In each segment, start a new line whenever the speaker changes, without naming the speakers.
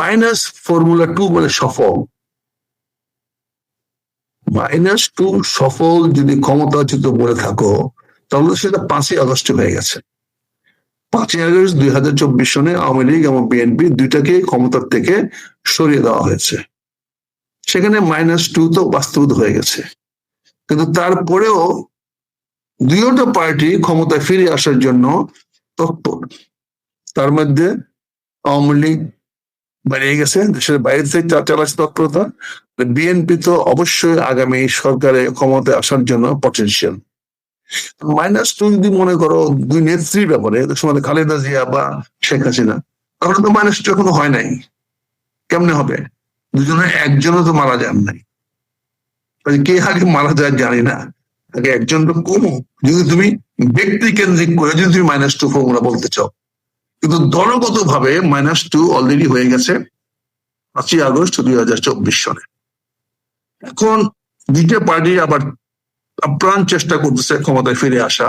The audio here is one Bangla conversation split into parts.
মাইনাস ফর্মুলা 2 মানে সফল। -2 সফল যদি ক্ষমতাচ্যুত বলে থাকো, তাহলে সেটা 5ই আগস্ট হয়ে গেছে। 5ই আগস্ট 2024 সনে আওয়ামী লীগ এবং বিএনপি দুইটাকে ক্ষমতার থেকে সরিয়ে দেওয়া হয়েছে। সেখানে -2 তো বাস্তবিত হয়ে গেছে, কিন্তু তারপরেও দুইটা পার্টি ক্ষমতায় ফিরে আসার জন্য তৎপর। তার মধ্যে আওয়ামী লীগ বাড়িয়ে গেছে, দেশের বাইরে থেকে চালাচ্ছে তৎপরতা। বিএনপি তো অবশ্যই আগামী সরকারে ক্ষমতায় আসার জন্য পটেনশিয়াল। -2 যদি মনে করো দুই নেত্রীর ব্যাপারে, সময় খালেদা জিয়া বা শেখ হাসিনা, তাহলে তো -2 এখনো হয় নাই। কেমনে হবে? দুজনের একজনও তো মারা যান নাই। কে আগে মারা যায় জানি না, আগে একজন তো কম। যদি তুমি ব্যক্তি কেন্দ্রিক করে যদি তুমি -2 ফর্মুলা বলতে চাও, কিন্তু দলগত ভাবে -2 অলরেডি হয়ে গেছে 5ই আগস্ট 2024 সনে। এখন দুইটা পার্টি আবার আপ্রাণ চেষ্টা করতেছে ক্ষমতায় ফিরে আসা,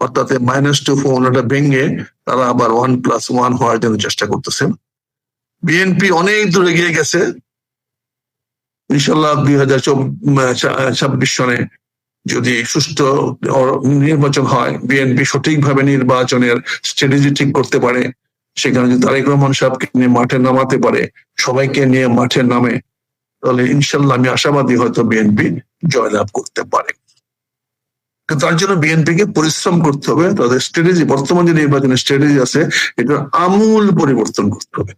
অর্থাৎ -2 ফর্মুলাটা ভেঙে তারা আবার 1+1 হওয়ার জন্য চেষ্টা করতেছে। বিএনপি অনেক দূরে গিয়ে গেছে। ইনশাল্লাহ 2026 সনে যদি সুষ্ঠু নির্বাচন হয়, বিএনপি সঠিকভাবে নির্বাচনের স্ট্র্যাটেজি ঠিক করতে পারে, সেখানে যদি তারেক রহমান সাহেবকে নিয়ে মাঠে নামাতে পারে, সবাইকে নিয়ে মাঠে নামে, তাহলে ইনশাল্লাহ আমি আশাবাদী হয়তো বিএনপি জয়লাভ করতে পারে। তার জন্য বিএনপিকে পরিশ্রম করতে হবে, তাদের স্ট্র্যাটেজি, বর্তমান যে নির্বাচনের স্ট্র্যাটেজি আছে, এটা আমূল পরিবর্তন করতে হবে।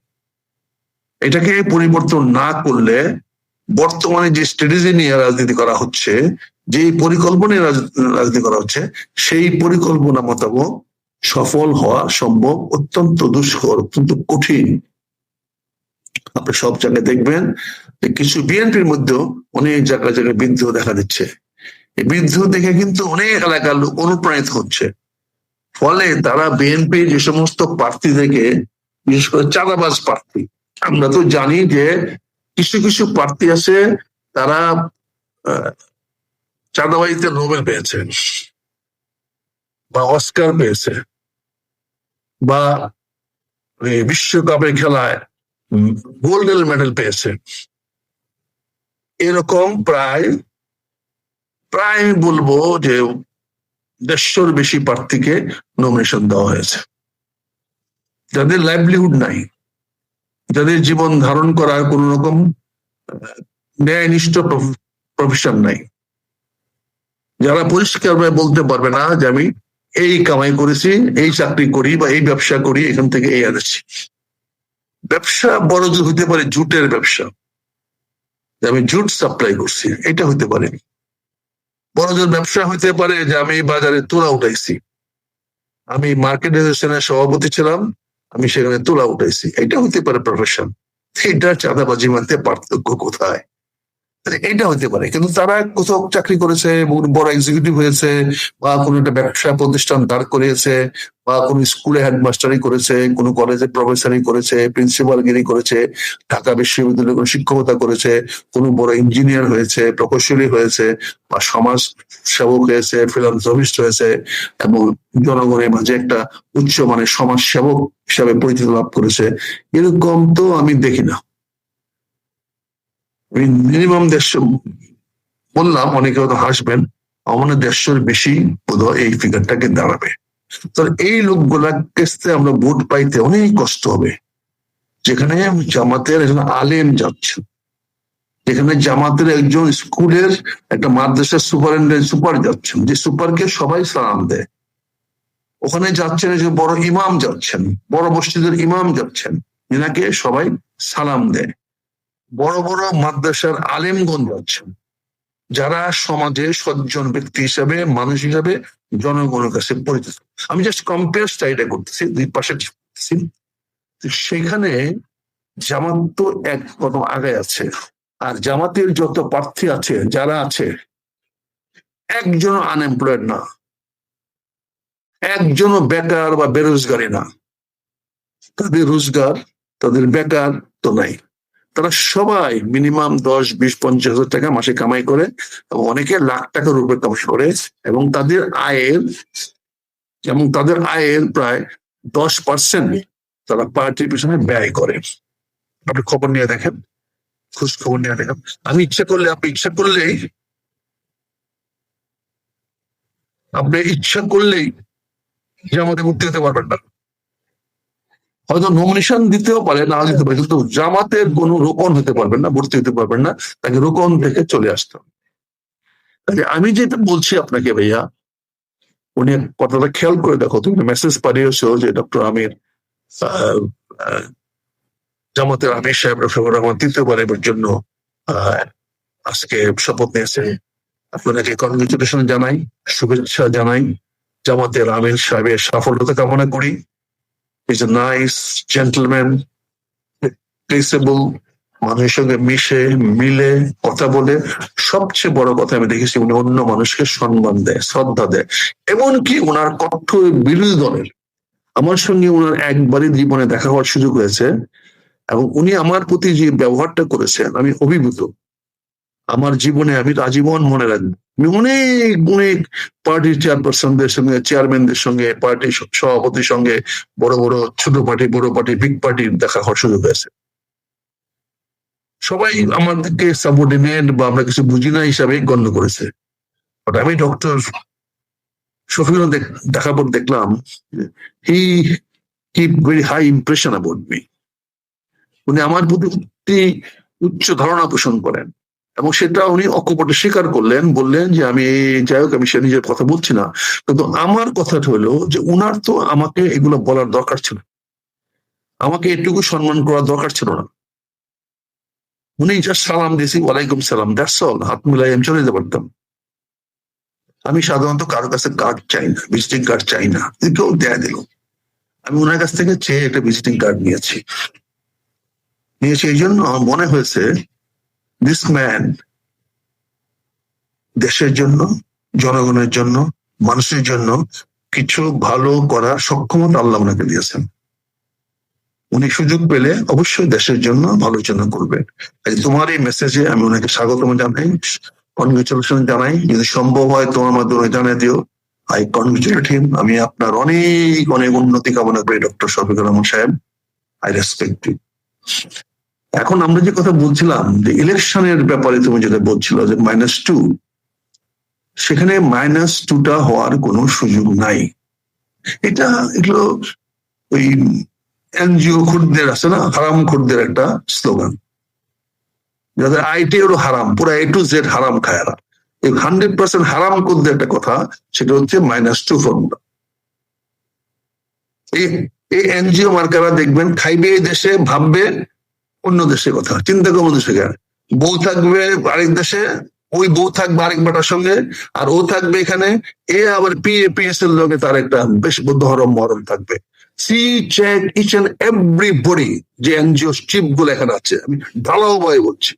এটাকে পরিবর্তন না করলে বর্তমানে যে স্ট্র্যাটেজি নিয়ে রাজনীতি করা হচ্ছে, যে পরিকল্পনা রাজনীতি করা হচ্ছে, সেই পরিকল্পনা মোতাবেক সফল হওয়া সম্ভব অত্যন্ত দুষ্কর, অত্যন্ত কঠিন। আপনি সব জায়গায় দেখবেন যে কিছু বিএনপির মধ্যেও অনেক জায়গায় জায়গায় বিদ্রোহ দেখা দিচ্ছে। এই বিদ্রোহ দেখে কিন্তু অনেক এলাকার লোক অনুপ্রাণিত হচ্ছে। ফলে তারা বিএনপি যে সমস্ত প্রার্থী থেকে, বিশেষ করে চাঁদাবাজ প্রার্থী, আমরা তো জানি যে কিছু কিছু প্রার্থী আছে তারা চাঁদাবাজিতে নোবেল পেয়েছে বা অস্কার পেয়েছে বা বিশ্বকাপের খেলায় গোল্ডেন মেডেল পেয়েছে। এরকম প্রায় বলবো যে 150-র বেশি প্রার্থীকে নমিনেশন দেওয়া হয়েছে, যাদের লাইভলিহুড নাই, যাদের জীবন ধারণ করার কোন রকম ন্যায়নিষ্ঠ প্রফেশন নাই, যারা পরিষ্কারভাবে বলতে পারবে না যে আমি এই কামাই করেছি, এই চাকরি করি বা এই ব্যবসা করি, এখান থেকে এই আনেছি। ব্যবসা বড় জোর হইতে পারে জুটের ব্যবসা, আমি জুট সাপ্লাই করছি, এটা হইতে পারে। বড় জোর ব্যবসা হইতে পারে যে আমি বাজারে তুলা উঠাইছি, আমি মার্কেট অ্যাসোসিয়েশনের সভাপতি ছিলাম, আমি সেখানে তুলা উঠাইছি, এটা হইতে পারে প্রফেশন। এটা চাঁদাবাজি মধ্যে পার্থক্য কোথায়? এটা হতে পারে। কিন্তু তারা কোথাও চাকরি করেছে, বড় এক্সিকিউটিভ হয়েছে, বা কোনো একটা ব্যবসা প্রতিষ্ঠান দাঁড় করিয়েছে, বা কোনো স্কুলে হেডমাস্টারি করেছে, কোনো কলেজে প্রফেসরি করেছে, প্রিন্সিপালগিরি করেছে, ঢাকা বিশ্ববিদ্যালয়ে কোনো শিক্ষকতা করেছে, কোনো বড় ইঞ্জিনিয়ার হয়েছে, প্রকৌশলী হয়েছে, বা সমাজ সেবক হয়েছে, ফিলান্থ্রপিস্ট হয়েছে, এবং জনগণের মাঝে একটা উচ্চমানের সমাজ সেবক হিসাবে পরিচিতি লাভ করেছে। এরকম তো আমি দেখি না। মিনিমাম 150 বললাম, অনেকে হয়তো হাসবেন, আমার 150-র বেশি বোধহয় এই ফিগারটাকে দাঁড়াবে। তো এই লোকগুলা কেসতে আমরা ভোট পাইতে অনেক কষ্ট হবে। যেখানে জামাতের একজন আলেম যাচ্ছেন, যেখানে জামাতের একজন স্কুলের একটা মাদ্রাসার সুপার যাচ্ছেন, যে সুপারকে সবাই সালাম দেয়, ওখানে যাচ্ছেন একজন বড় ইমাম যাচ্ছেন, বড় মসজিদের ইমাম যাচ্ছেন, যেনাকে সবাই সালাম দেয়, বড় বড় মাদ্রাসার আলেমগণ যাচ্ছেন, যারা সমাজে সজ্জন ব্যক্তি হিসাবে, মানুষ হিসাবে জনগণের কাছে পরিচিত। আমি জাস্ট কম্পেয়ার স্টাডিটা করতেছি, দুই পাশে। সেখানে জামাত তো এক কদম আগে আছে, আর জামাতের যত প্রার্থী আছে, যারা আছে, একজন আনএমপ্লয়েড না, একজনও বেকার বা বেরোজগারি না। তাদের রোজগার, তাদের বেকার তো নাই। তারা সবাই মিনিমাম 10, 20, 50 হাজার টাকা মাসে কামাই করে, এবং অনেকে লাখ টাকার উপরে কামাই করে, এবং তাদের আয়ের প্রায় 10% তারা পার্টির পিছনে ব্যয় করে। আপনি খবর নিয়ে দেখেন, খোঁজ খবর নিয়ে দেখেন। আপনি ইচ্ছা করলেই জামাতে ভর্তি হতে পারবেন না। হয়তো নমিনেশন দিতেও পারে, না দিতে পারে, কিন্তু জামাতের কোনো রোকন হতে পারবেন না, ভর্তি হতে পারবেন না। তাকে রোকন থেকে চলে আসতে হবে। আমি যেটা বলছি আপনাকে ভাইয়া, উনি কথাটা খেয়াল করে দেখো, তুমি মেসেজ পাঠিয়েছো যে ডক্টর আমির জামাতের আমির সাহেব রফিকুর রহমান তৃতীয়বারের জন্য আজকে শপথ নিয়েছে। আপনাকে কনগ্রেচুলেশন জানাই, শুভেচ্ছা জানাই। জামাতের আমির সাহেবের সাফল্যতা কামনা করি। ইজ এ নাইস জেন্টলম্যান, প্লেসেবল, মানুষের সঙ্গে মিলে কথা বলে। সবচেয়ে বড় কথা আমি দেখেছি, উনি অন্য মানুষকে সম্মান দেয়, শ্রদ্ধা দেয়। এমনকি ওনার কঠোর বিরোধী দলের, আমার সঙ্গে ওনার একবারই জীবনে দেখা হওয়ার সুযোগ হয়েছে, এবং উনি আমার প্রতি যে ব্যবহারটা করেছেন আমি অভিভূত। আমার জীবনে আমি আজীবন মনে রাখবো। আমি অনেক অনেক পার্টির চেয়ারপারসনদের সঙ্গে, চেয়ারম্যানদের সঙ্গে, পার্টির সভাপতির সঙ্গে, বড় বড় ছোট পার্টি, বড় পার্টি, বিগ পার্টির দেখা হওয়ার সুযোগ হয়েছে। সবাই আমাদেরকে সাবঅর্ডিনেট বা আমরা কিছু বুঝি না হিসাবে গণ্য করেছে। বাট আমি ডক্টর শফিকুল দেখার পর দেখলাম he keep very high impression about me. উনি আমার প্রতি উচ্চ ধারণা পোষণ করেন, এবং সেটা উনি অকপটে স্বীকার করলেন, বললেন যে আমি, যাই হোক, আমি সে নিজের কথা বলছি না, কিন্তু আমার কথাটা হলো যে উনার তো আমাকে এগুলো বলার দরকার ছিল, আমাকে এটুকু সম্মান করার দরকার ছিল না। উনি জাস্ট সালাম দিয়েছি, ওয়ালাইকুম সালাম, দ্যাটস অল, হাত মিলাই আমি চলে যেতে পারতাম। আমি সাধারণত কারোর কাছে কার্ড চাই না, ভিজিটিং কার্ড চাই না, কেউ দেয়া দিল। আমি ওনার কাছ থেকে চেয়ে একটা ভিজিটিং কার্ড নিয়েছি। এই জন্য আমার মনে হয়েছে দিস ম্যান দেশের জন্য, জনগণের জন্য, মানুষের জন্য কিছু ভালো করার সক্ষমতা আল্লাহ ওনাকে দিয়েছেন। উনি সুযোগ পেলে অবশ্যই দেশের জন্য, ভালোর জন্য করবেন। তোমার এই মেসেজে আমি ওনাকে স্বাগতম জানাই, কনগ্রেচুলেশন জানাই। যদি সম্ভব হয় তোমার মাধ্যমে জানিয়ে দিও, আই কনগ্রেচুলেট হিম। আমি আপনার অনেক অনেক উন্নতি কামনা করি ডক্টর শফিকুর রহমান সাহেব। I respect you. এখন আমরা যে কথা বলছিলাম যে ইলেকশনের ব্যাপারে, তুমি যেটা বলছিল যে -2, সেখানে -2টা হওয়ার কোনো সুযোগ নাই। এগুলো ওই এনজিও খুরদের আছে না, হারাম খুরদের একটা স্লোগান, যাদের আইটি ওর হারাম, পুরো A to Z হারাম খায়রা। এই 100% হারাম খুরদের একটা কথা, সেটা হচ্ছে -2 ফর্মুলা। এই এনজিও মার্কাররা দেখবেন খাইবে এই দেশে, ভাববে অন্য দেশের কথা, চিন্তা করবো দেশে কেন। বউ থাকবে আরেক দেশে, ওই বউ থাকবে আরেক বেটার সঙ্গে, আর ও থাকবে এখানে, এ আবার পিএস এর লোকে তার একটা বেশ ধরম মরম থাকবে। See check each and everybody, যে এনজিও চিফ গুলো এখানে আছে, আমি ঢালাও ভয়ে বলছি,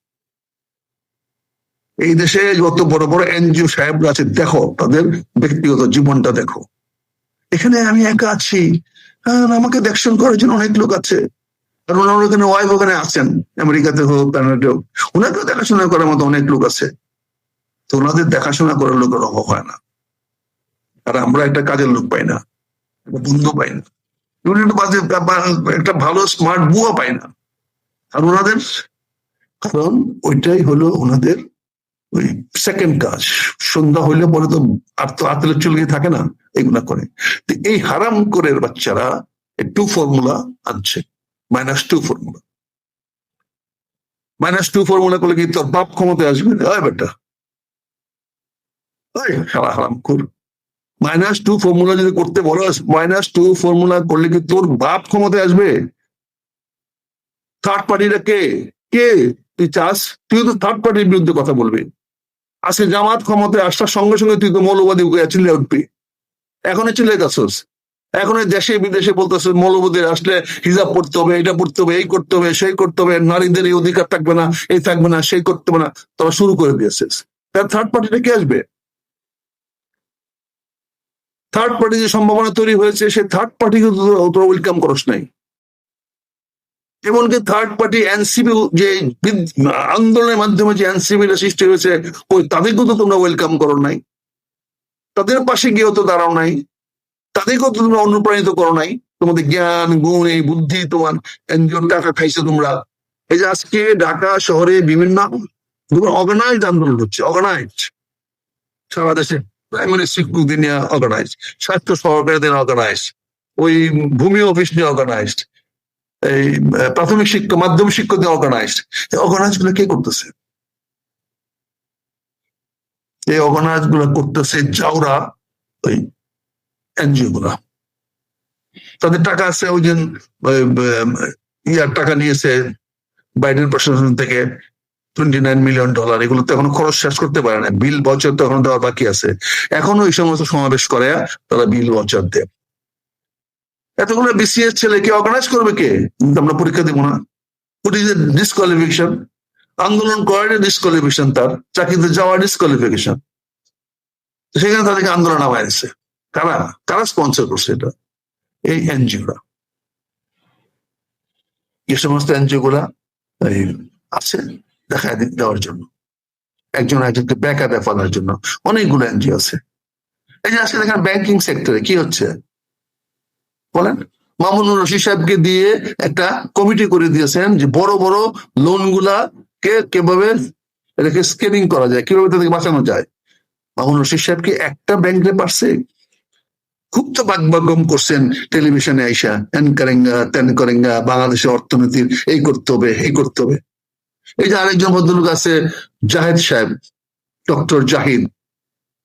এই দেশে যত বড় বড় এনজিও সাহেবরা আছে, দেখো তাদের ব্যক্তিগত জীবনটা দেখো। এখানে আমি একা আছি, আমাকে দেখশন করার জন্য অনেক লোক আছে, কারণ ওনার ওখানে ওয়াইফ ওখানে আছেন, আমেরিকাতে হোক, কানাডা হোক, ওনাকেও দেখাশোনা করার মতো অনেক লোক আছে। তো ওনাদের দেখাশোনা করার লোকের অভাব হয় না, আর আমরা একটা কাজের লোক পাই না, একটা বন্ধু পাই না, একটা ভালো স্মার্ট বুয়া পাই না। আর ওনাদের, কারণ ওইটাই হলো ওনাদের ওই সেকেন্ড কাজ। সন্ধ্যা হইলে পরে তো আর তো আতলের চুল গিয়ে থাকে না, এগুলা করে। এই হারাম করে বাচ্চারা 2 ফর্মুলা আনছে, -2 ফর্মুলা। -2 ফর্মুলা করলে কি তোর বাপ ক্ষমতায় আসবে? বেটা, হারাম কর। -2 ফর্মুলা যদি করতে বলো, -2 ফর্মুলা করলে কি তোর বাপ ক্ষমতায় আসবে? থার্ড পার্টিরা কে কে তুই চাস? তুই তো থার্ড পার্টির বিরুদ্ধে কথা বলবি। আজকে জামাত ক্ষমতায় আসার সঙ্গে সঙ্গে তুই তো মৌলবাদী চিল্লে উঠবি। এখনই চিল্লে যাচ্ছিস, এখন দেশে বিদেশে বলতেছে মৌলবাদী আসলে হিজাব পড়তে হবে, এটা পড়তে হবে, এই করতে হবে, সেই করতে হবে, নারীদের এই অধিকার থাকবে না, এই থাকবে না, সেই করতে হবে না, তোরা শুরু করে দিয়েছিস। তার থার্ড পার্টিটা কে আসবে? থার্ড পার্টি যে সম্ভাবনা তৈরি হয়েছে, সেই থার্ড পার্টিকে তোরা ওয়েলকাম করস নাই। এমনকি থার্ড পার্টি এনসিপি, যে আন্দোলনের মাধ্যমে যে এনসিপিটা সৃষ্টি হয়েছে, ওই তাদেরকেও তো তোমরা ওয়েলকাম করো নাই, তাদের পাশে গিয়েও তো দাঁড়াও নাই, তাদেরকেও তো তোমরা অনুপ্রাণিত করো নাই। তোমাদের জ্ঞান, গুণ, এই বুদ্ধি, তোমার এনজিওর টাকা খাইছো তোমরা, এই যে আজকে ঢাকা শহরে বিভিন্ন অর্গানাইজড আন্দোলন হচ্ছে, অর্গানাইজড সারা দেশে, প্রাইমারি শিক্ষক নিয়ে অর্গানাইজ, স্বাস্থ্য সহকারীদের অর্গানাইজ, ওই ভূমি অফিস নিয়ে অর্গানাইজড, এই প্রাথমিক শিক্ষা মাধ্যমিক শিক্ষকদের অর্গানাইজড। এই অর্গানাইজ গুলো কে করতেছে? এই অর্গানাইজ গুলো করতেছে যাওরা ওই এনজিও গুলা। তাদের টাকা আছে, ওই দিন ইয়ার টাকা নিয়েছে বাইডেন প্রশাসন থেকে $29 মিলিয়ন। এগুলো তো এখনো খরচ শেষ করতে পারে না, বিল বছর তো এখন দেওয়ার বাকি আছে। এখনো ওই সমস্ত সমাবেশ করে তারা বিল বছর দেয়। এতগুলো বিসিএস ছেলেকে অর্গানাইজ করবে কে? কিন্তু আমরা পরীক্ষা দিব না। ডিসকোয়ালিফিকেশন, আন্দোলন করার ডিসকোয়ালিফিকেশন, তার চাকরিতে যাওয়ার ডিসকোয়ালিফিকেশন। সেখানে তাদেরকে আন্দোলন নামায় দিচ্ছে। কারা কারা স্পন্সর করছে এটা? এই এনজিওরা। যে সমস্ত এনজিও গুলা আছে দেখা দেওয়ার জন্য, একজন একজনকে ব্যাকআপে ফেলার জন্য অনেকগুলো এনজিও আছে। এই যে আজকে দেখেন ব্যাংকিং সেক্টরে কি হচ্ছে বলেন? মামুনুর রশিদ সাহেবকে দিয়ে একটা কমিটি করে দিয়েছেন যে বড় বড় লোন গুলাকে কিভাবে এটাকে স্কেলিং করা যায়, কিভাবে তাদেরকে বাঁচানো যায়। মামুনুর রশিদ সাহেব কি একটা ব্যাংকে পারছে? খুব তো বাগবাগম করছেন টেলিভিশনে আইসা, তেন করেঙ্গা, বাংলাদেশের অর্থনীতির এই করতে হবে, এই করতে হবে। এই যে আরেকজন ভদ্রলোক আছে জাহিদ সাহেব, ডক্টর জাহিদ,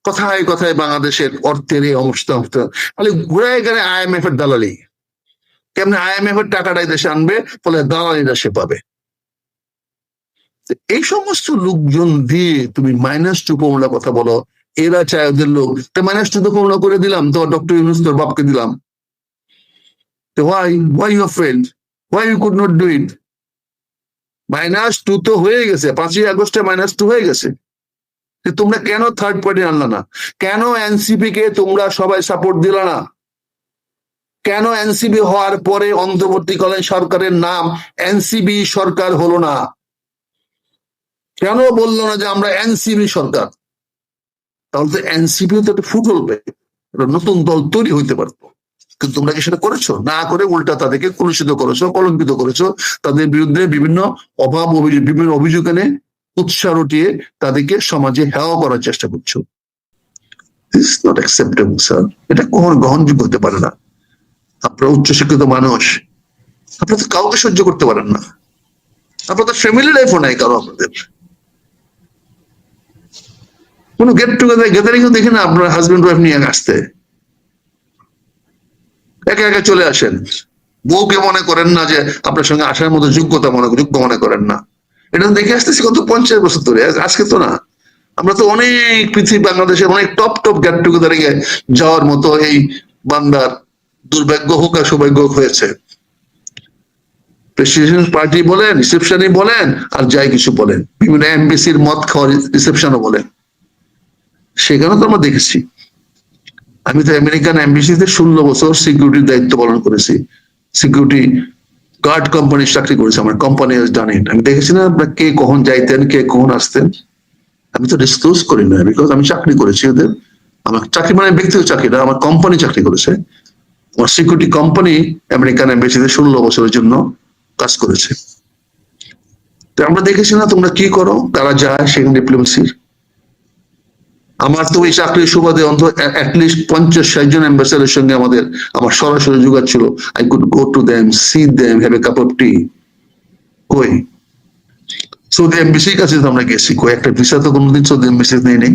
কথায় কথায় বাংলাদেশের অর্থের এই অবস্থা খালি ঘুরায় গেলে IMF এর দালালি, কেমন IMF এর টাকাটাই দেশে আনবে, ফলে দালালিরা সে পাবে। এই সমস্ত লোকজন দিয়ে তুমি -2 ফর্মুলা কথা বলো, এরা চায় ওদের লোক, -2 তো ফর্মুলা করে দিলাম, তো ডক্টর ইউনূস তোর বাপকে দিলাম। why you failed? Why you could not do it? -2 তো হয়ে গেছে, 5ই আগস্টে -2 হয়ে গেছে। তোমরা কেন থার্ড পার্টি আনলা না? কেন এনসিপি কে তোমরা সবাই সাপোর্ট দিলা না? কেন এনসিবি হওয়ার পরে অন্তর্বর্তীকালীন সরকারের নাম এনসিবি সরকার হলো না? কেন বললো না যে আমরা এনসিবি সরকার? তাহলে তো এনসিপি তো একটা ফুটবল নতুন দল তৈরি হইতে পারতো। কিন্তু তোমরা কি সেটা করেছো? না করে উল্টা তাদেরকে কলুষিত করেছো, কলঙ্কিত করেছো, তাদের বিরুদ্ধে বিভিন্ন অভাব অভিযোগ, বিভিন্ন অভিযোগ এনে উৎসাহ রটিয়ে তাদেরকে সমাজে হেওয়া করার চেষ্টা করছো। This is not acceptable sir. এটা কখনো গ্রহণযোগ্য হতে পারে না। আপনারা উচ্চশিক্ষিত মানুষ, আপনারা তো কাউকে সহ্য করতে পারেন না। আপনাদের ফ্যামিলি লাইফও নাই কারো, আপনাদের কোনো গেট টুগেদার গ্যাদারিং দেখে না আপনার হাজবেন্ড ওয়াইফ নিয়ে আসতে, একা একা চলে আসেন। বউকে মনে করেন না যে আপনার সঙ্গে আসার মতো যোগ্য মনে করেন না। এটা দেখে আসতেছি কত 50 বছর ধরে, আজকে তো না। আমরা তো অনেক পৃথিবী বাংলাদেশের অনেক টপ গেট টুগেদার যাওয়ার মতো এই বান্দার দুর্ভাগ্য হোক আর সৌভাগ্য হয়েছে। প্রেসিডেন্ট পার্টি বলেন, রিসেপশনই বলেন, আর যাই কিছু বলেন, বিভিন্ন এমবিসির মদ খাওয়ার রিসেপশনও বলেন, সেখানে তো আমরা দেখেছি। আমি তো আমেরিকান এমবিসিতে 16 বছর সিকিউরিটির দায়িত্ব পালন করেছি, সিকিউরিটি গার্ড কোম্পানির চাকরি করেছি। আমার কোম্পানি জানি, আমি দেখেছি না আপনার কে কখন যাইতেন, কে কখন আসতেন। আমি তো ডিসক্লোজ করি না, বিকজ আমি চাকরি করেছি ওদের। আমার চাকরি মানে ব্যক্তিগত চাকরি না, আমার কোম্পানি চাকরি করেছে। আমার সিকিউরিটি কোম্পানি আমেরিকান এমবেসিতে 16 বছরের জন্য কাজ করেছে। তো আমরা দেখেছি না তোমরা কি করো, তারা যায় সেখানে ডিপ্লোমেসির। আমার তো ওই চাকরির সুবাদে অন্তত অ্যাটলিস্ট 50-60 জন অ্যাম্বাসেডারের সঙ্গে আমার সরাসরি যোগাযোগ ছিল। I could go to them, see them, have a cup of tea. কই সৌদি এমবিসির কাছে তো আমরা গেছি, কই একটা ভিসা তো কোনোদিন সৌদি এমবিসি নেই,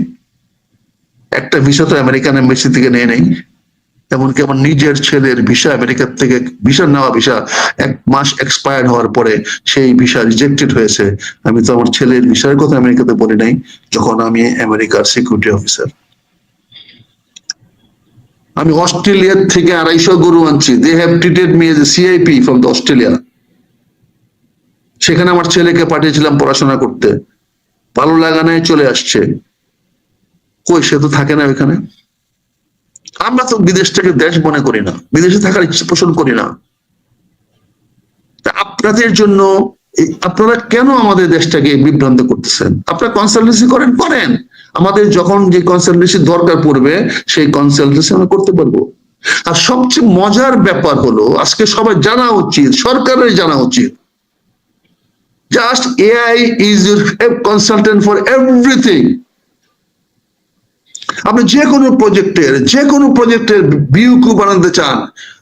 একটা ভিসা তো আমেরিকান এমবেসি থেকে নেই। এমনকি আমার নিজের ছেলের ভিসা আমেরিকার থেকে নেওয়া ভিসা 1 মাস এক্সপায়ার্ড হওয়ার পরে সেই ভিসা রিজেক্টেড হয়েছে। আমি তো আমার ছেলের ভিসার কথা আমেরিকাতে বলি নাই, যখন আমি আমেরিকার সিকিউরিটি অফিসার। আমি অস্ট্রেলিয়ার থেকে 250 গরু আনছি। They have treated me as a CIP from the Australia. সেখানে আমার ছেলেকে পাঠিয়েছিলাম পড়াশোনা করতে, ভালো লাগা নাই, চলে আসছে। কই সে তো থাকে না ওইখানে। আমরা তো বিদেশটাকে দেশ মনে করি না, বিদেশে থাকার ইচ্ছা পোষণ করি না। আপনাদের জন্য আপনারা কেন আমাদের দেশটাকে বিভ্রান্ত করতেছেন? আপনারা কনসালটেন্সি করেন, আমাদের যখন যে কনসালটেন্সি দরকার পড়বে সেই কনসালটেন্সি আমরা করতে পারবো। আর সবচেয়ে মজার ব্যাপার হলো, আজকে সবাই জানা উচিত, সরকারের জানা উচিত, Just AI is your consultant for everything. আপনি যে কোনো প্রজেক্টের ভিউ বানাতে চান,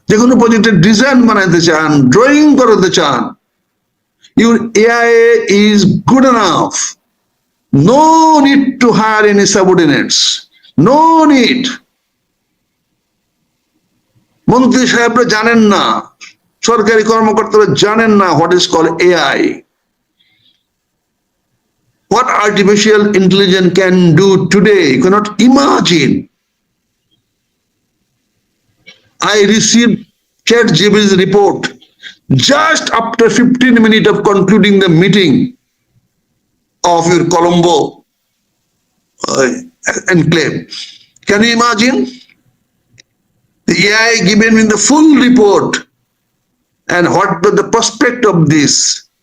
যে কোনো প্রজেক্টের ডিজাইন বানাতে চান, ড্রয়িং করাতে চান, your AI is good enough. No need to hire any subordinates. No need. মন্ত্রী সাহেবরা জানেন না, সরকারি কর্মকর্তারা জানেন না what is called AI. What artificial intelligence can do today, you cannot imagine. I received ChatGPT's report just after 15 minutes of concluding the meeting of your Colombo enclave. Can you imagine? The AI given me the full report and what the prospect of this,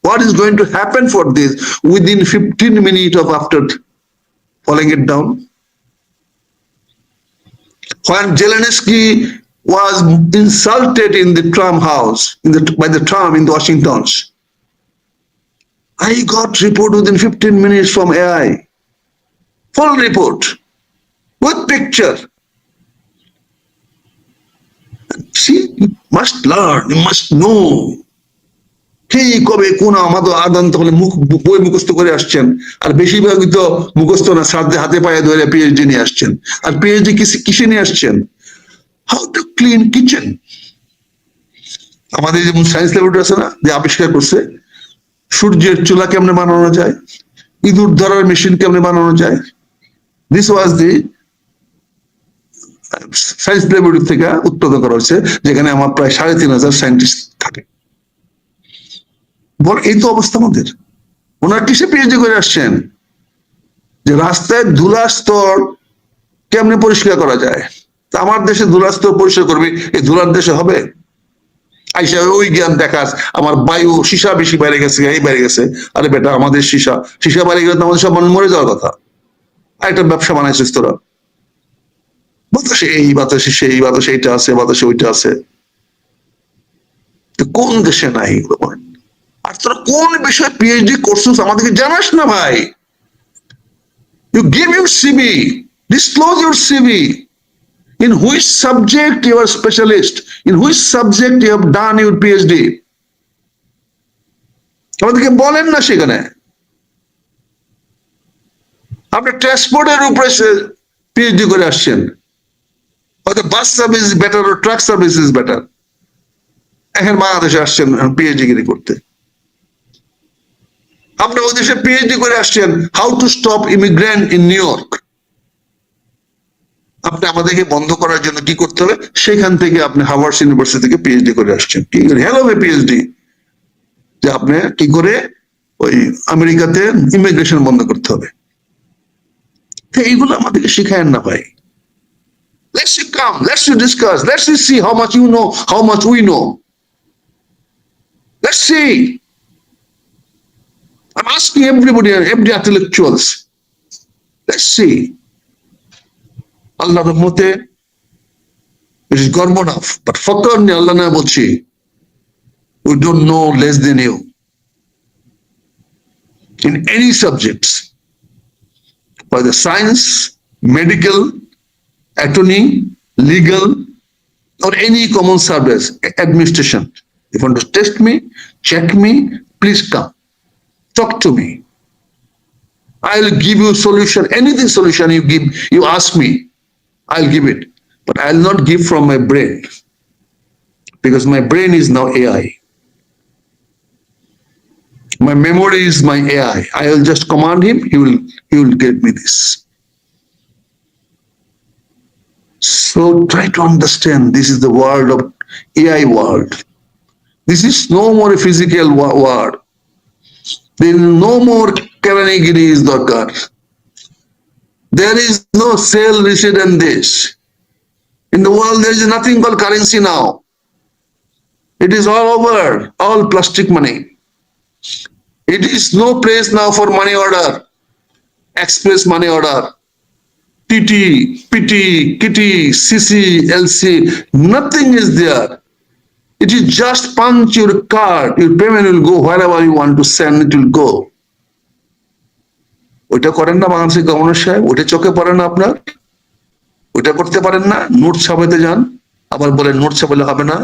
what is going to happen for this within 15 minutes of after falling it down. When Zelensky was insulted in the Trump house, by the Trump in Washington, I got report within 15 minutes from AI. Full report with picture. See, you must learn, you must know. কে কবে কোন আমাদের আদান্ত হলে বই মুখস্থ করে আসছেন, আর বেশিরভাগই তো মুখস্থ না, সাথে হাতে পায়ে ধরে পিএইচডি নিয়ে আসছেন। আর পিএইচডি কিসে নিয়ে আসছেন? How to clean kitchen. আমাদের যেমন সায়েন্স ল্যাবরেটরি আছে না, যে আবিষ্কার করছে সূর্যের চুলা কেমনে বানানো যায়, ইঁদুর ধরার মেশিন কেমনে বানানো যায়। This was the science laboratory থেকে উৎপাদন করা হয়েছে, যেখানে আমার প্রায় ৩,৫০০ সায়েন্টিস্ট থাকে। বল এই তো অবস্থা আমাদের। ওনার কিসে পিএইচডি করে আসছেন? যে রাস্তায় ধুলার স্তর কেমনে পরিষ্কার করা যায়। তা আমার দেশে ধুলার স্তর পরিষ্কার করবে, এই ধুলার দেশে হবে? আইসা ওই জ্ঞান দেখাস আমার বায়ু সীসা বেশি বাইরে গেছে, এই বাইরে গেছে। আরে বেটা, আমাদের সীসা বাইরে গেলে তো আমাদের সব মরে যাওয়ার কথা। আর একটা ব্যবসা বানাইছিস তোরা, বাতাসে এই, বাতাসে সেই, বাতাসে এইটা আছে, বাতাসে ওইটা আছে। কোন দেশে নাই এগুলো বলেন? আর তোরা কোন বিষয়ে পিএইচডি করছিস আমাদেরকে জানাস না ভাই। You give your CV, disclose your CV. In which subject you are specialist? In which subject you have done your PhD? আমাদেরকে বলেন না সেখানে। আপনি ট্রান্সপোর্টের উপরে পিএইচডি করে আসছেন, হয়তো বাস সার্ভিস বেটার ও ট্রাক সার্ভিস ইজ বেটার। এখন বাংলাদেশে আসছেন পিএইচডি গিরি করতে। আপনি ওই দেশে পিএইচডি করে আসছেন how to stop immigrant in new York. আপনি আমাদেরকে বন্ধ করার জন্য কি করতে হবে, সেখান থেকে আপনি হার্ভার্ড ইউনিভার্সিটি থেকে পিএইচডি করে আসছেন। কি করে হ্যালো পিএইচডি, যে আপনি কি করে ওই আমেরিকাতে ইমিগ্রেশন বন্ধ করতে হবে। এইগুলো আমাদেরকে শিখায়েন না ভাই। Let's you come, let's you discuss, let's you see how much you know, how much we know. Let's see. I'm asking everybody, every intellectuals. Let's see. আল্লাহর রহমতে it is গর্ব না, but ফকর নিয়ে আল্লাহ না বলছি, we don't know less than you in any subjects, whether science, medical, attorney, legal, or any common service, administration. If you want to test me, check me, please come. Talk to me. I'll give you solution. Anything solution you ask me, I'll give it. But I'll not give from my brain, because my brain is now AI. My memory is my AI. I will just command him, he will get me this. So try to understand, this is the world of AI world. This is no more a physical world. There is no more Karanagiri is Dakar. There is no sale listed in this. In the world, there is nothing called currency now. It is all over, all plastic money. It is no place now for money order, express money order, TT, PT, KT, CC, LC, nothing is there. It is just punch your card, your payment will go wherever you want to send, it will go. ওইটা করেন না বাংলাদেশের গভর্নর সাহেব? ওইটা চোখে পড়ে না আপনার? ওইটা করতে পারেন না? নোট ছাপাতে যান, আবার বলেন নোট ছাপালে হবে না।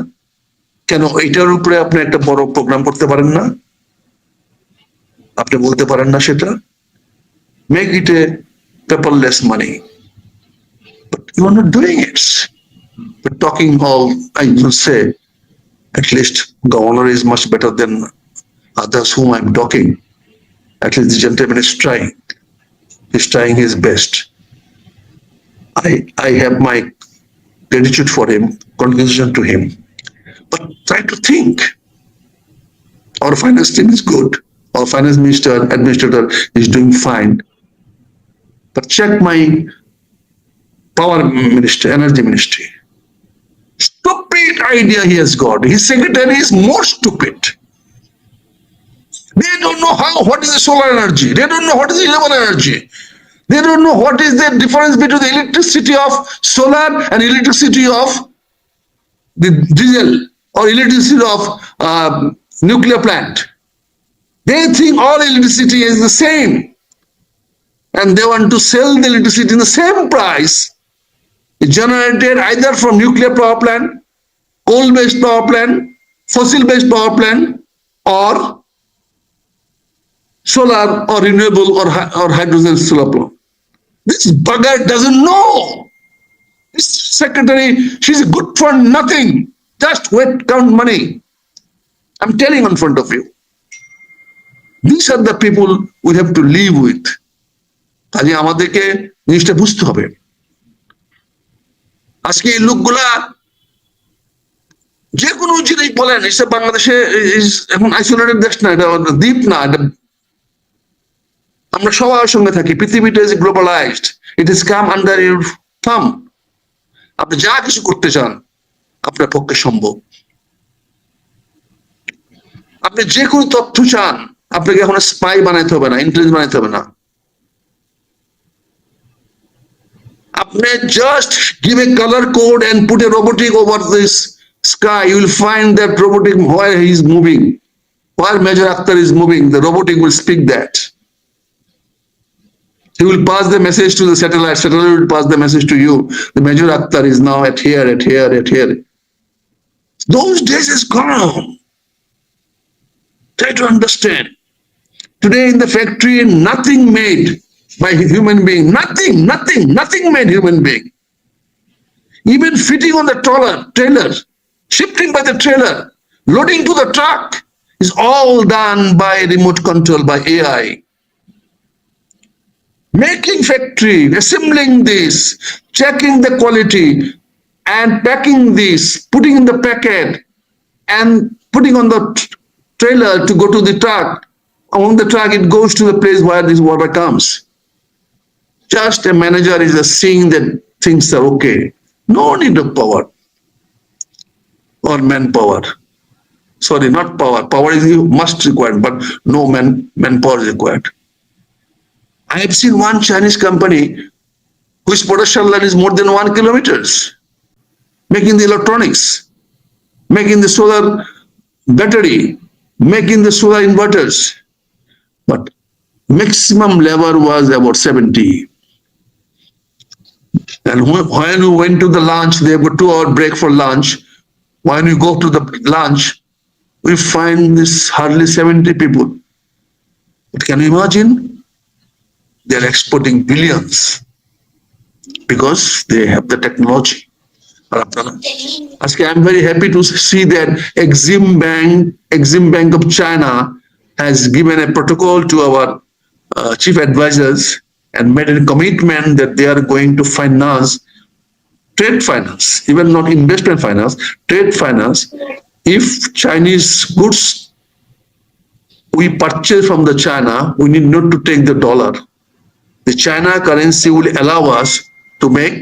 কেন এইটার উপরে আপনি একটা বড় প্রোগ্রাম করতে পারেন না? আপনি বলতে পারেন না সেটা? Make it a paperless money, but you are not doing it. But talking all, I will say, at least governor is much better than others whom I'm talking. At least the gentleman is trying. He's trying his best. I have my gratitude for him, congratulations to him. But try to think. Our finance team is good. Our finance minister, administrator is doing fine. But check my power minister, energy ministry. Stupid idea he has got. His secretary is more stupid. They don't know what is the solar energy. They don't know what is the renewable energy. They don't know what is the difference between the electricity of solar and electricity of the diesel or electricity of nuclear plant. They think all electricity is the same, and they want to sell the electricity in the same price. It's generated either from nuclear power plant, coal-based power plant, fossil-based power plant, or solar or renewable or hydrogen solar plant. This bugger doesn't know. This secretary, she's good for nothing. Just wait, count money. I'm telling in front of you. These are the people we have to live with. কাজে আমাদেরকে জিনিসটা বুঝতে হবে। আজকে এই লোকগুলা যে কোনো জিনিস বলেন, এসব বাংলাদেশে এখন আইসোলেটেড দেশ না, এটা দ্বীপ না, এটা আমরা সবার সঙ্গে থাকি। পৃথিবীটা is globalized, it is come under your thumb. আপনি যা কিছু করতে চান আপনার পক্ষে সম্ভব। আপনি যে কোনো তথ্য চান, আপনাকে এখন স্পাই বানাইতে হবে না, ইন্টেলিজেন্স বানাইতে হবে না। আপনি just give a color code and put a robotic over this sky, you will find that robotic where he is moving, where Major Akhtar is moving, the robotic will speak that. He will pass the message to the satellite will pass the message to you. The Major Akhtar is now at here, at here, at here. Those days is gone. Try to understand. Today in the factory, nothing made by human being, nothing made human being. Even fitting on the trailer, shifting by the trailer, loading to the truck is all done by remote control, by AI. Making factory, assembling this, checking the quality, and packing this, putting in the packet, and putting on the trailer to go to the truck. On the truck, it goes to the place where this water comes. Just a manager is just seeing that things are okay. No need of power or manpower. Sorry, not power. Power is must required, but no manpower is required. I have seen one Chinese company whose production line is more than 1 kilometers, making the electronics, making the solar battery, making the solar inverters. But maximum labor was about 70. And when you went to the lunch, they have a 2-hour break for lunch. When you go to the lunch, we find this hardly 70 people. But can you imagine? They're exporting billions because they have the technology. I'm very happy to see that Exim Bank of China has given a protocol to our chief advisors and made a commitment that they are going to finance trade finance, even not investment finance, trade finance. If Chinese goods we purchase from the China, we need not to take the dollar. The China currency will allow us to make.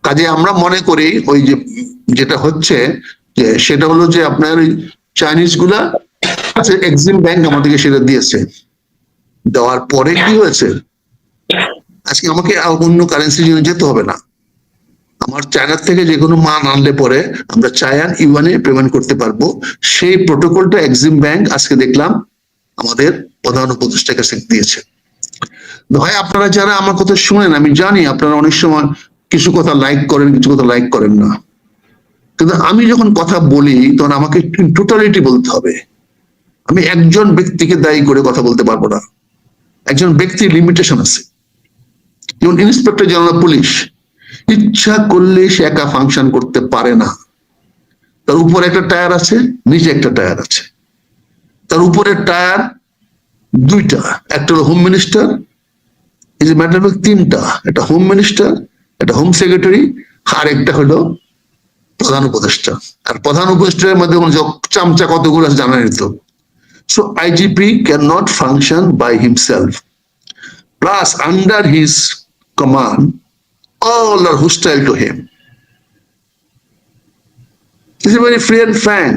কাজে আমরা মনে করি ওই যে যেটা হচ্ছে যে সেটা হলো যে আপনার চাইনিজ গুলা এক্সিম ব্যাংক আমাদেরকে সেটা দিয়েছে, দেওয়ার পরে কি হয়েছে, আজকে আমাকে অন্য কারেন্সির জন্য যেতে হবে না, আমার আমার চায়নার থেকে যে কোনো মাল আনলে পরে আমরা চায়ান ইউয়ানে পেমেন্ট করতে পারবো, সেই প্রোটোকলটা এক্সিম ব্যাংক আজকে দেখলাম আমাদের প্রধান উপদেষ্টার কাছে দিয়েছে। ভাই আপনারা যারা আমার কথা শুনেন, আমি জানি আপনারা অনেক সময় কিছু কথা লাইক করেন, কিছু কথা লাইক করেন না, কিন্তু আমি যখন কথা বলি তখন আমাকে টোটালিটি বলতে হবে। আমি একজন ব্যক্তিকে দায়ী করে কথা বলতে পারবো না। একজন ব্যক্তির লিমিটেশন আছে। যেমন ইন্সপেক্টর জেনারেল পুলিশ ইচ্ছা করলে সে একা ফাংশন করতে পারে না। তার উপরে একটা টায়ার আছে, নিচে একটা টায়ার আছে। তার উপরের টায়ার দুইটা, একটা হলো হোম মিনিস্টার, এই যে ম্যাটার তিনটা, একটা হোম মিনিস্টার, একটা হোম সেক্রেটারি, আর একটা হলো প্রধান উপদেষ্টা। আর প্রধান উপদেষ্টার মধ্যে চামচা কতগুলো আছে জানা নিত। So IGP can not function by himself, plus under his command all are hostile to him. This is very free and frank.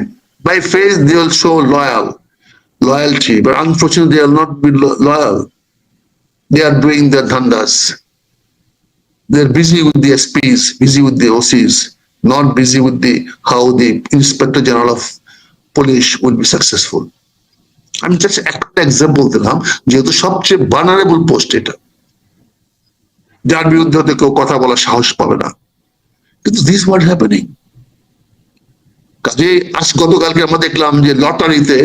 By face they will show loyalty, but unfortunately they will not be loyal. They are doing their dhandas. They are busy with the SPs, busy with the OCs, not busy with the how the Inspector General of Police will be successful. আমি জাস্ট একটা এক্সাম্পল দিলাম, যেহেতু সবচেয়ে ভালনারেবল পোস্ট এটা, যার বিরুদ্ধে হতে কেউ কথা বলার সাহস পাবে না। কিন্তু দিস হোয়াট হ্যাপেনিং। কাজে আজ গতকালকে আমরা দেখলাম যে লটারিতে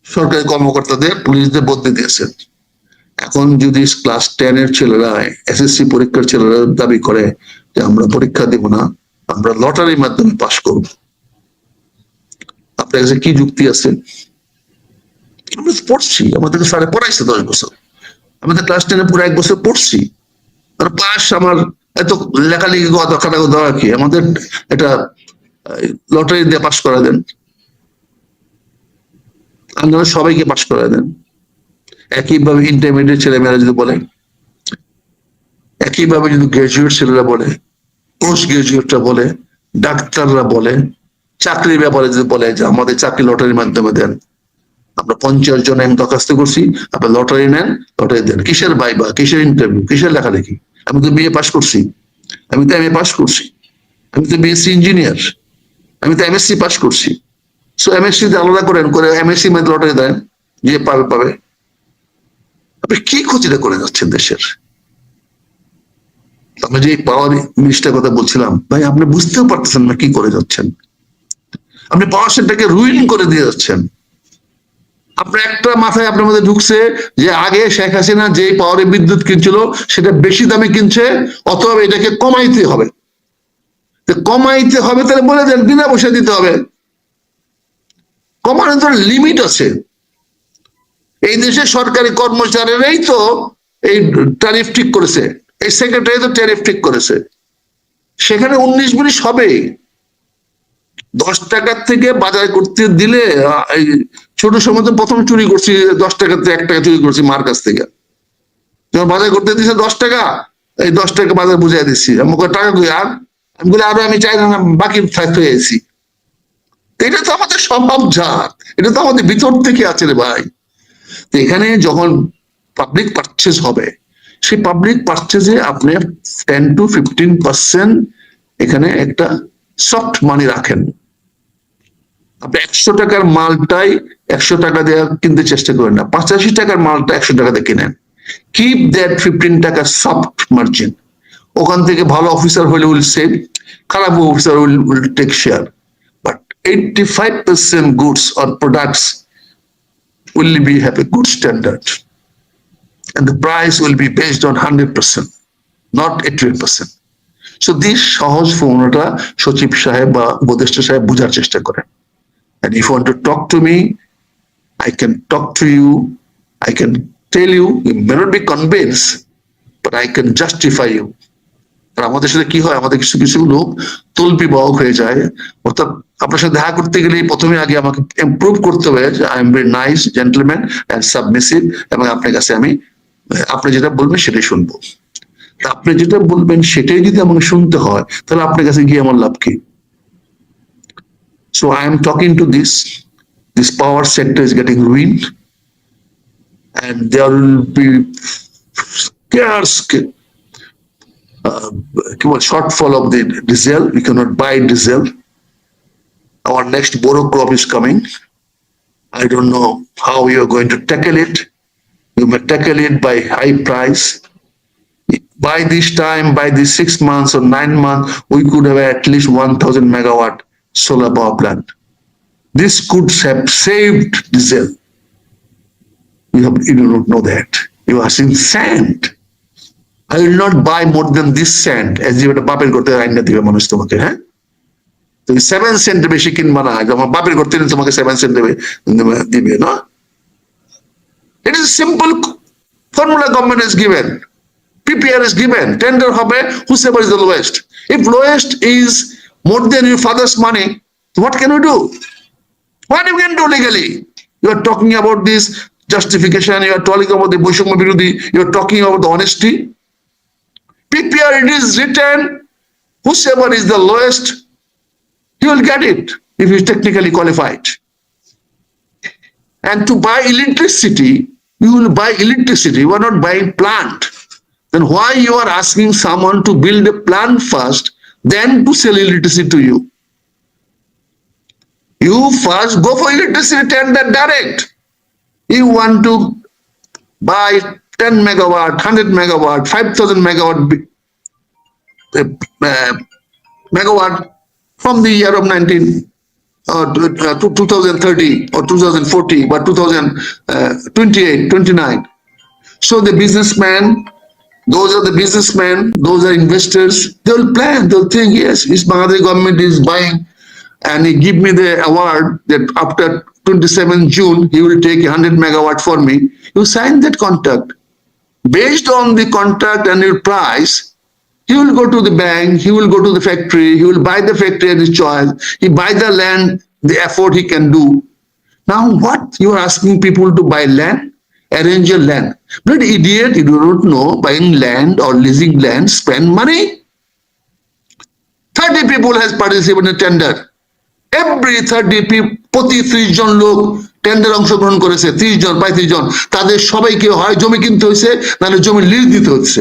সরকারি কর্মকর্তাদের পুলিশদের বদলে দিয়েছেন। এখন যদি ক্লাস 10 এর ছেলেরা, এসএসসি পরীক্ষার ছেলেরা দাবি করে যে আমরা পরীক্ষা দেব না, আমরা লটারির মাধ্যমে পাশ করব, আপনার কাছে কি যুক্তি আছে? আমরা পড়ছি, আমাদেরকে স্যারে পড়াইছে 10 বছর, আমাদের ক্লাস 10 পুরো 1 বছর পড়ছি, আর পাস আমার এত লেখালেখি দেওয়া কি? আমাদের এটা লটারি দিয়ে পাস করা দেন, আপনারা সবাইকে পাস করা দেন। একইভাবে ইন্টারমিডিয়েট ছেলেমেয়েরা যদি বলে, একইভাবে যদি গ্রাজুয়েট ছেলেরা বলে, পোস্ট গ্রাজুয়েটরা বলে, ডাক্তাররা বলে, চাকরির ব্যাপারে যদি বলে যে আমাদের চাকরি লটারির মাধ্যমে দেন, আমরা 50 জন আমি দরখাস্ত করছি, আপনার লটারি নেন, লটারি দেন। কিসের ভাইবা, কিসের ইন্টারভিউ, কিসের লেখালেখি? আমি তো বিএ পাস করছি, আমি তো এমএ পাস করছি, আমি তো বিএসসি ইঞ্জিনিয়ার, আমি তো এমএসসি পাস করছি। সো এমএসসি আলাদা করেন, করে এমএসসি মধ্যে লটারি দেন, যে পাবে পাবে। আপনি কি ক্ষতিটা করে যাচ্ছেন দেশের? আমরা যে পাওয়ার মিনিস্টার কথা বলছিলাম, ভাই আপনি বুঝতেও পারতেছেন না কি করে যাচ্ছেন। আপনি পাওয়ার সেক্টরকে রুইন করে দিয়ে যাচ্ছেন। আপনার একটা মাথায় আপনার মধ্যে ঢুকছে যে আগে শেখ হাসিনা যে পাওয়ারে বিদ্যুৎ কিনছিল সেটা বেশি দামে কিনছে, অথবা এটাকে কমাইতে হবে। কমাইতে হবে তাহলে বলে দেন, বিনা পয়সা দিতে হবে। কমানোর তো লিমিট আছে। এই দেশে সরকারি কর্মচারীরাই তো এই ট্যারিফ ঠিক করেছে, এই সেক্রেটারি তো ট্যারিফ ঠিক করেছে। সেখানে 19 হবে। 10 টাকার থেকে বাজার করতে দিলে, এই ছোট সময় তো প্রথম চুরি করছি 10 টাকাতে 1 টাকা চুরি করছি মার কাছ থেকে। যখন বাজার করতে দিচ্ছে 10 টাকা, এই 10 টাকা বাজার বুঝাই দিচ্ছি, আমাকে টাকা কই আর? আমি বলি আরো আমি চাই না, বাকি হয়ে গেছি। এটা তো আমাদের স্বভাবজাত, এটা তো আমাদের ভিতর থেকে আছে রে ভাই। তো এখানে যখন পাবলিক পারচেজ হবে, সেই পাবলিক পারচেজে আপনি 10 to 15% এখানে একটা সফট মানি রাখেন। আপনি 100 টাকার মালটাই 100 টাকা দিয়ে কিনতে চেষ্টা করেন না, 85 টাকার মালটা 100 টাকা দিয়ে কিনেন। কিপ দ্যাট 15 টাকা সফট মার্জিন। ওখান থেকে ভালো অফিসার হলে উইল সেভ, খারাপ officer will take share, but 85% goods or products will be have a good standard, and the price will be based on 100%, not 80%. So this সহজ ফর্মুলাটা সচিব সাহেব বা উপদেষ্টা সাহেব বোঝার চেষ্টা করেন। And if you want to talk to me, I can talk to you, I can tell you, you may not be convinced, but I can justify you. আর আমাদের সাথে কি হয়, আমাদের কিছু কিছু লোক তল্পি বাহক হয়ে যায়। অর্থাৎ আপনার সাথে দেখা করতে গেলে প্রথমে আগে আমাকে ইমপ্রুভ করতে হবে যে I am very nice gentleman and submissive, এবং আপনার কাছে আমি, আপনি যেটা বলবেন সেটাই শুনবো। আপনি যেটা বলবেন সেটাই যদি আমাকে শুনতে হয়, তাহলে আপনার কাছে গিয়ে আমার লাভ কি? So I am talking to this power sector is getting ruined, and there will be scarce shortfall of the diesel. We cannot buy diesel. Our next borrow crop is coming. I don't know how you are going to tackle it. You may tackle it by high price. By this time, by these 6 months or 9 months, we could have at least 1,000 megawatt solar power plant. This could have saved diesel. You don't know that. You are seeing sand. I will not buy more than this sand, as you একটা বাপের করতে আইনা দিবে মানুষ তোমাকে, হ্যাঁ? তুমি 7 সেন্ট বেশি কিনবা না, যেমন বাপের করতে তোমাকে 7 সেন্ট দিবে না? It is a simple formula government has given. PPR is given. Tender হবে whosoever is the lowest. If lowest is more than your father's money, what can you do? What you can do legally? You are talking about this justification. You are talking about the বৈষম্য বিরোধী. You are talking about the honesty. PPR, it is written, whosoever is the lowest, he will get it if he is technically qualified. And to buy electricity, you will buy electricity. You are not buying plant. Then why you are asking someone to build a plant first, then to sell electricity to you? You first go for electricity tender direct. You want to buy 10 megawatt, 100 megawatt, 5,000 megawatt from the year of 2030 or 2040 or 2028, 29. So the businessman, those are the businessmen, those are investors, they will plan, they'll think, yes, this Bangladesh government is buying and he give me the award that after 27 June, he will take 100 megawatt for me. You sign that contract. Based on the contract and your price, he will go to the bank, he will go to the factory, he will buy the factory at his choice, he buy the land, the effort he can do. Now what? You are asking people to buy land? Arrange your land. But idiot, you do not know buying land or leasing land, spend money. 30 people has participated in a tender. Every 30 people, প্রতি 30 জন লোক টেন্ডার অংশগ্রহণ করেছে, 30 জন 35 জন, তাদের সবাইকে হয় জমি কিনতে হয়েছে, নাহলে জমি লিজ দিতে হচ্ছে।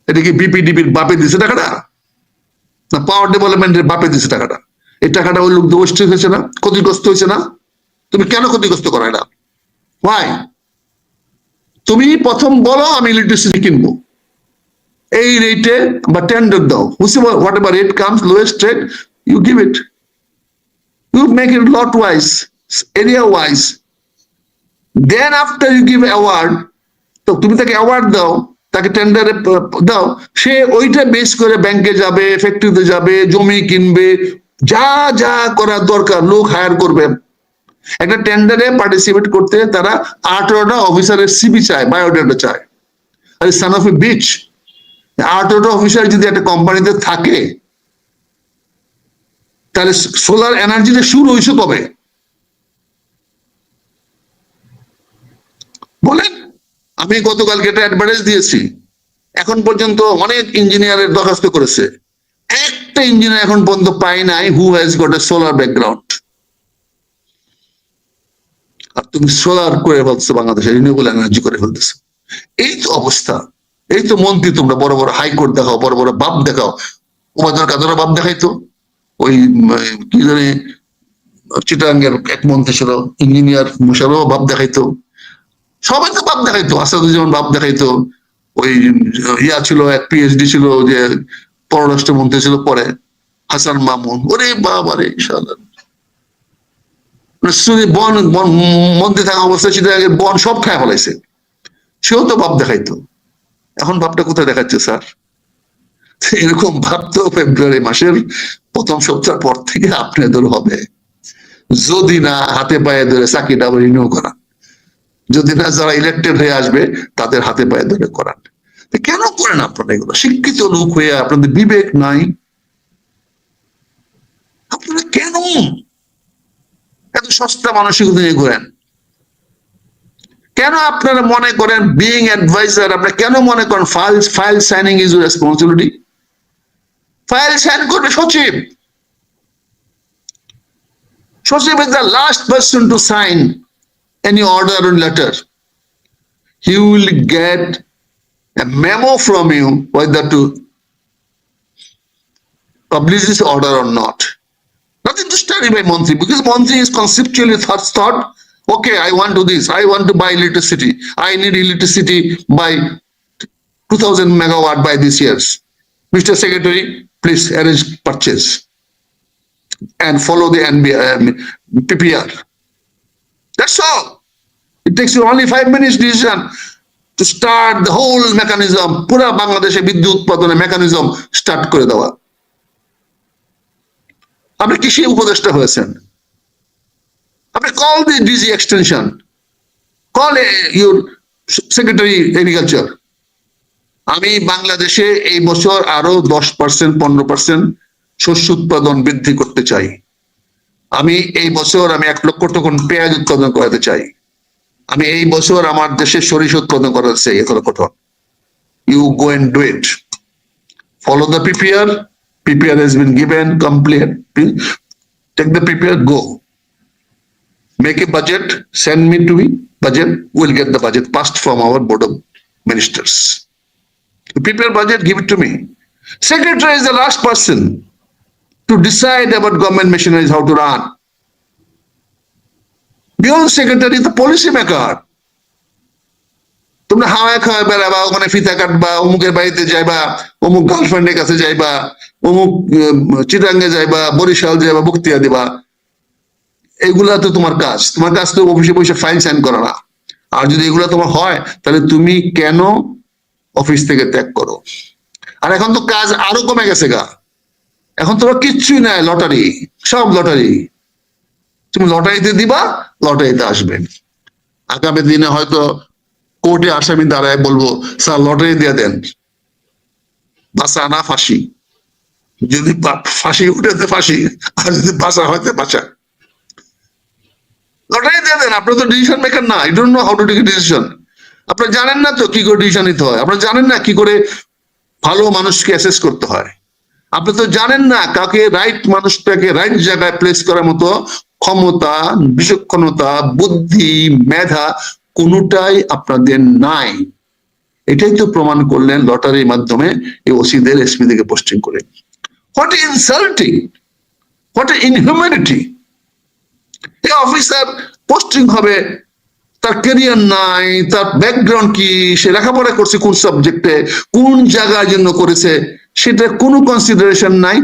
এটা কি বিপিডিপির বাপে দিছে টাকাটা, না পাওয়ার ডেভেলপমেন্টের বাপে দিছে টাকাটা? এই টাকাটা ওই লোক দোষী হয়েছে না, ক্ষতিগ্রস্ত হয়েছে না? তুমি কেন ক্ষতিগ্রস্ত করাই না? Why? তুমি প্রথম বলো আমি ইলেকট্রিসিটি কিনবো, এই রেটে বা টেন্ডার দাও, whatever rate comes, lowest rate, you give it. You make it lot wise, area wise. Then after you give award, তো তুমি তাকে অ্যাওয়ার্ড দাও, তাকে টেন্ডারে দাও, সে ওইটা বেস করে ব্যাংকে যাবে, ফ্যাক্টরিতে যাবে, জমি কিনবে, যা যা করার দরকার লোক হায়ার করবে। একটা টেন্ডারে পার্টিসিপেট করতে তারা 18টা অফিসারের সিবি চায়, বায়োডাটা চায়। আরে সান অফ এ বিচ, 18টা অফিসার যদি একটা কোম্পানিতে থাকে, তাহলে সোলার এনার্জিটা শুরু হয়েছে কবে বলেন? আমি গতকালকে একটা অ্যাডভার্টাইজ দিয়েছি, এখন পর্যন্ত অনেক ইঞ্জিনিয়ারের দরখাস্ত করেছে, একটা ইঞ্জিনিয়ার এখন পর্যন্ত পাই নাই who has got a solar background. আর তুমি সোলার করে ফেলছো, বাংলাদেশে রিনিউয়েবল এনার্জি করে ফেলতেছো। এই তো অবস্থা, এই তো মন্ত্রী তোমরা বড় বড় হাইকোর্ট দেখাও, বড় বড় বাপ দেখাও। ওবায়দুল কাদেরও বাপ দেখাইতো, ওই কি জানি চিটাঙ্গের এক মন্ত্রী ছিল ইঞ্জিনিয়ার, মুশারফ বাপ দেখাইতো, সবাই তো বাপ দেখাইতো, আসাদুজ্জামান বাপ দেখাইতো, ওই ইয়া ছিল এক পিএইচডি ছিল যে পররাষ্ট্রমন্ত্রী ছিল পরে, হাসান মামুন, ওরে বাবারে বন মন্ত্রী থাকা অবস্থায় চিটাঙ্গের বন সব খায় ফেলাইছে, সেও তো বাপ দেখাইতো। এখন বাপটা কোথায় দেখাচ্ছে স্যার? এরকম ভাব তো ফেব্রুয়ারি মাসের প্রথম সপ্তাহ পর থেকে আপনাদের হবে, যদি না হাতে পায়ে ধরে চাকরিটা আবার রিনিউ করান, যদি না যারা ইলেক্টেড হয়ে আসবে তাদের হাতে পায়ে ধরে করান। কেন করেন আপনারা এগুলো? শিক্ষিত লোক হয়ে আপনাদের বিবেক নাই? আপনারা কেন এত সস্তা মানসিকতা নিয়ে ঘুরেন? কেন আপনারা মনে করেন বিইং অ্যাডভাইজার, আপনারা কেন মনে করেন file signing is your responsibility? File sign করবে সচিব। সচিব is the last person to sign any order or letter. He will get a memo from you whether to publish this order or not. Nothing to study by Mantri, because Mantri is conceptually thought, okay, I want to this, I want to buy electricity, I need electricity by 2000 megawatt by this years. Mr. Secretary, please arrange purchase and follow the PPR. That's all. It takes you only 5 minutes decision to start the whole mechanism. পুরা বাংলাদেশে বিদ্যুৎ উৎপাদনের mechanism start করে দেওয়া। আপনি কৃষি উপদেষ্টা হয়েছেন, আপনি call the DG extension, call your secretary agriculture. আমি বাংলাদেশে এই বছর আরো 10% 15% শস্য উৎপাদন বৃদ্ধি করতে চাই। আমি এই বছর 1 লক্ষ টন পেঁয়াজ উৎপাদন করাতে চাই। আমি এই বছর আমার দেশে সরিষা উৎপাদন করাতে চাই 1 লক্ষ ton. You go and do it. Follow the PPR. PPR has been given complete. Take the PPR, go. Make a budget, send me to me budget. We'll get the budget passed from our board of ministers. Prepare budget, give it to me. Secretary is the last person to decide about government machineries, how to run. Beyond secretary is the policy maker. তোমরা হাওয়ায় খাওয়া বেড়াবা, ওখানে ফিতা কাটবা, অমুকের বাড়িতে যাইবা, অমুক গার্লফ্রেন্ডের কাছে যাইবা, অমুক চিটাঙ্গে যাইবা, বরিশাল যাইবা, বক্তৃতা দিবা। এগুলা তো তোমার কাজ। তোমার কাজ তো অফিসে বসে ফাইল সাইন করা না। আর যদি এগুলা তোমার হয়, তাহলে তুমি কেন অফিস থেকে ত্যাগ করো? আর এখন তো কাজ আরো কমে গেছে গা। এখন তোমার কিচ্ছুই নাই, লটারি, সব লটারি। তুমি লটারিতে দিবা, লটারিতে আসবে। আগামী দিনে হয়তো কোর্টে আসামি দাঁড়ায় বলবো, স্যার লটারি দিয়ে দেন, বাঁচা না ফাঁসি। যদি ফাঁসি উঠেতে ফাঁসি, আর যদি বাঁচা হয়তো বাঁচা। লটারি দিয়ে দেন, আপনার তো ডিসিশন মেকার না। You don't know how to take decision. আপনারা জানেন না তো কি করে ডিসিশন নিতে হয়। আপনারা জানেন না কি করে ভালো মানুষকে অ্যাসেস করতে হয়। আপনি তো জানেন না কাকে রাইট মানুষটাকে রাইট জায়গায় প্লেস করার মতো ক্ষমতা, বিচক্ষণতা, বুদ্ধি, মেধা কোনটাই আপনাদের নাই। এটাই তো প্রমাণ করলেন লটারির মাধ্যমে এই ওসিদের এসপি থেকে পোস্টিং করে। What insulting, what ইনহিউম্যানিটি। এই অফিসার পোস্টিং হবে, তার ক্যারিয়ার নাই, তার ব্যাকগ্রাউন্ড কি, সে লেখাপড়া করছে কোন সাবজেক্টে, কোন জায়গার জন্য করেছে, সেটা কোনো কনসিডারেশন নাই।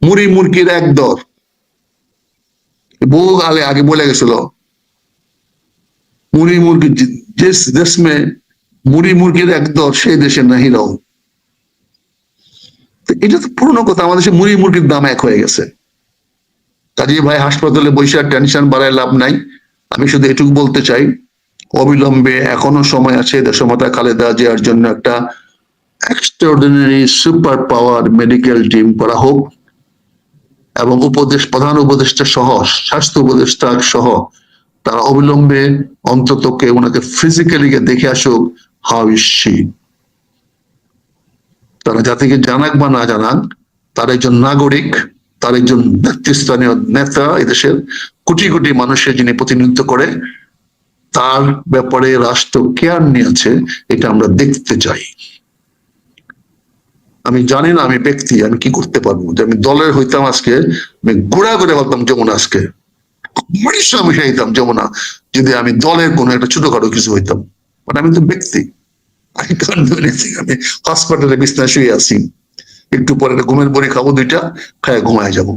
মুড়ি মুরগির এক দর। বহু আগে বলে গেছিল, মুড়ি মুরগি जिस देश में মুড়ি মুরগির এক দর, সেই দেশে নাহি রও। এটা তো পুরনো কথা। আমাদের দেশে মুড়ি মুরগির দাম এক হয়ে গেছে। কাজী ভাই, হাসপাতালে বসে টেনশন বাড়ায় লাভ নাই। আমি শুধু এটুকু বলতে চাই, অবিলম্বে এখনো সময় আছে দেশমাতা খালেদা জিয়ার জন্য একটা extraordinary super power medical team করা হোক, এবং প্রধান উপদেষ্টা সহ, স্বাস্থ্য উপদেষ্টা সহ তারা অবিলম্বে অন্তত ওনাকে ফিজিক্যালি দেখে আসুক। How is she. তারা জাতিকে জানাক বা না জানাক, তার একজন নাগরিক, তার একজন ব্যক্তিস্থানীয় নেতা, এদেশের কোটি কোটি মানুষের যিনি প্রতিনিধিত্ব করে, তার ব্যাপারে রাষ্ট্র কেয়ার নিয়েছে, এটা আমরা দেখতে চাই। আমি জানি না আমি ব্যক্তি, আমি কি করতে পারবো। যে আমি দলের হইতাম আজকে, আমি ঘোরা করে বলতাম যমুনা, আজকে আমি চাইতাম যমুনা, যদি আমি দলের কোনো একটা ছোটখাটো কিছু হইতাম। বাট আমি তো ব্যক্তি, আমি আমি হসপিটালে বিছানায় শুয়ে আছি, একটু পরে ঘুমের বড়ি খাবো 2টা, খায় ঘুমায় যাবো।